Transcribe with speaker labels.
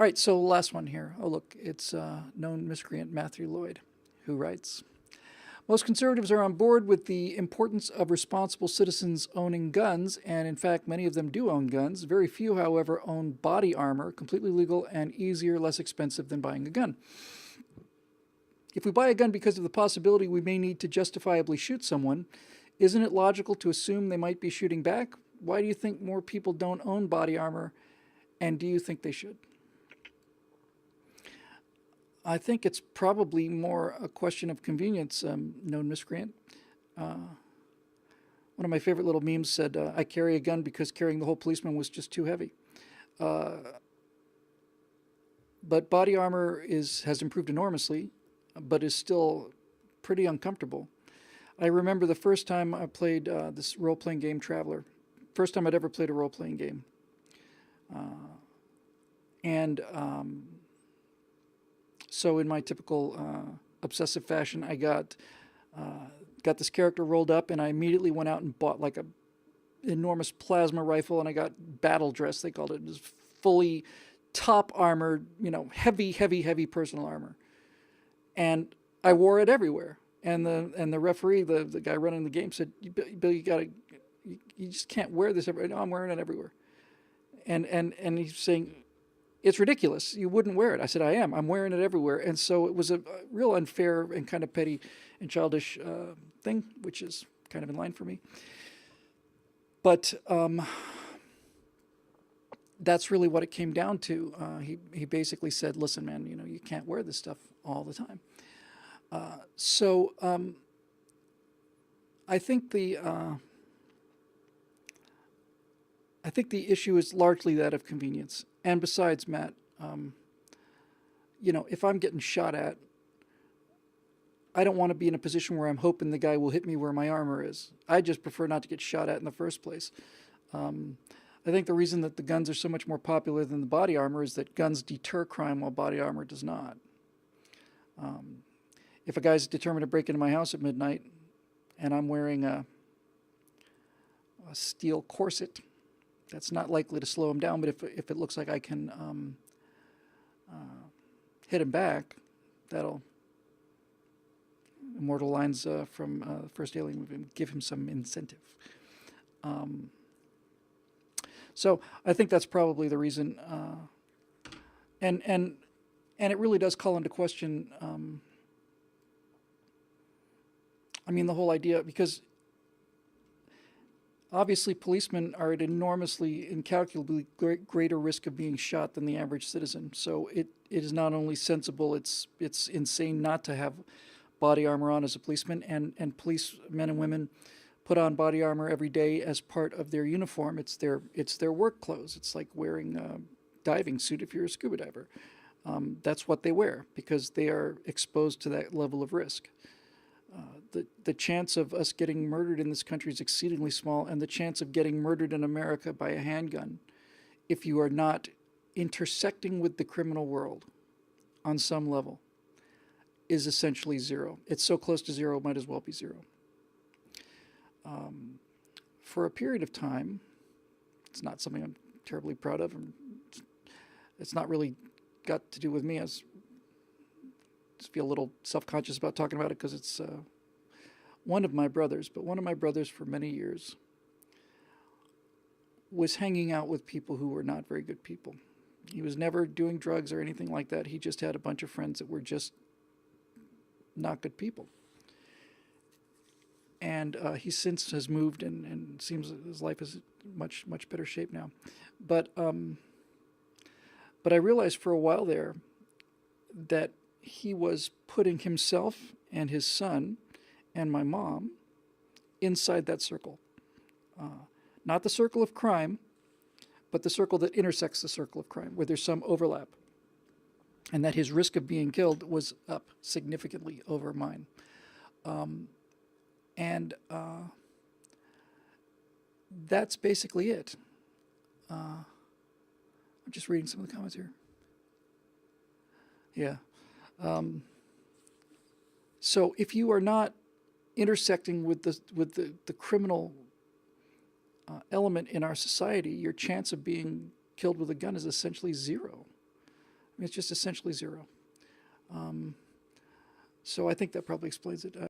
Speaker 1: All right, so last one here. Oh, look, it's known miscreant Matthew Lloyd, who writes, most conservatives are on board with the importance of responsible citizens owning guns, and in fact, many of them do own guns. Very few, however, own body armor, completely legal and easier, less expensive than buying a gun. If we buy a gun because of the possibility we may need to justifiably shoot someone, isn't it logical to assume they might be shooting back? Why do you think more people don't own body armor, and do you think they should? I think it's probably more a question of convenience, known miscreant. One of my favorite little memes said, I carry a gun because carrying the whole policeman was just too heavy. But body armor has improved enormously, but is still pretty uncomfortable. I remember the first time I played this role-playing game, Traveler. First time I'd ever played a role-playing game. And so in my typical obsessive fashion, I got this character rolled up, and I immediately went out and bought like a enormous plasma rifle, and I got battle dress, they called it. It was fully top armor, heavy, heavy, heavy personal armor. And I wore it everywhere. And the referee, the guy running the game, said, Bill, you just can't wear this everywhere. No, I'm wearing it everywhere. And he's saying, it's ridiculous. You wouldn't wear it. I said, I am. I'm wearing it everywhere. And so it was a real unfair and kind of petty and childish thing, which is kind of in line for me. But that's really what it came down to. He basically said, listen, man, you can't wear this stuff all the time. So I think the issue is largely that of convenience. And besides, Matt, if I'm getting shot at, I don't want to be in a position where I'm hoping the guy will hit me where my armor is. I just prefer not to get shot at in the first place. I think the reason that the guns are so much more popular than the body armor is that guns deter crime while body armor does not. If a guy's determined to break into my house at midnight and I'm wearing a steel corset, that's not likely to slow him down. But if it looks like I can hit him back, that'll, immortal lines from the first Alien movie, give him some incentive. So I think that's probably the reason. And it really does call into question, the whole idea, because obviously policemen are at enormously, incalculably greater risk of being shot than the average citizen. So it is not only sensible, it's insane not to have body armor on as a policeman, and policemen and women put on body armor every day as part of their uniform. It's their work clothes. It's like wearing a diving suit if you're a scuba diver. That's what they wear because they are exposed to that level of risk. The chance of us getting murdered in this country is exceedingly small, and the chance of getting murdered in America by a handgun, if you are not intersecting with the criminal world on some level, is essentially zero. It's so close to zero, it might as well be zero. For a period of time, it's not something I'm terribly proud of, and it's not really got to do with me. I just feel a little self-conscious about talking about it because it's one of my brothers, but one of my brothers for many years was hanging out with people who were not very good people. He was never doing drugs or anything like that. He just had a bunch of friends that were just not good people. And he since has moved and seems his life is much, much better shape now. But I realized for a while there that he was putting himself and his son and my mom inside that circle. Not the circle of crime, but the circle that intersects the circle of crime, where there's some overlap. And that his risk of being killed was up significantly over mine. And that's basically it. I'm just reading some of the comments here. Yeah. So if you are not intersecting with the criminal element in our society, your chance of being killed with a gun is essentially zero. It's just essentially zero. So I think that probably explains it.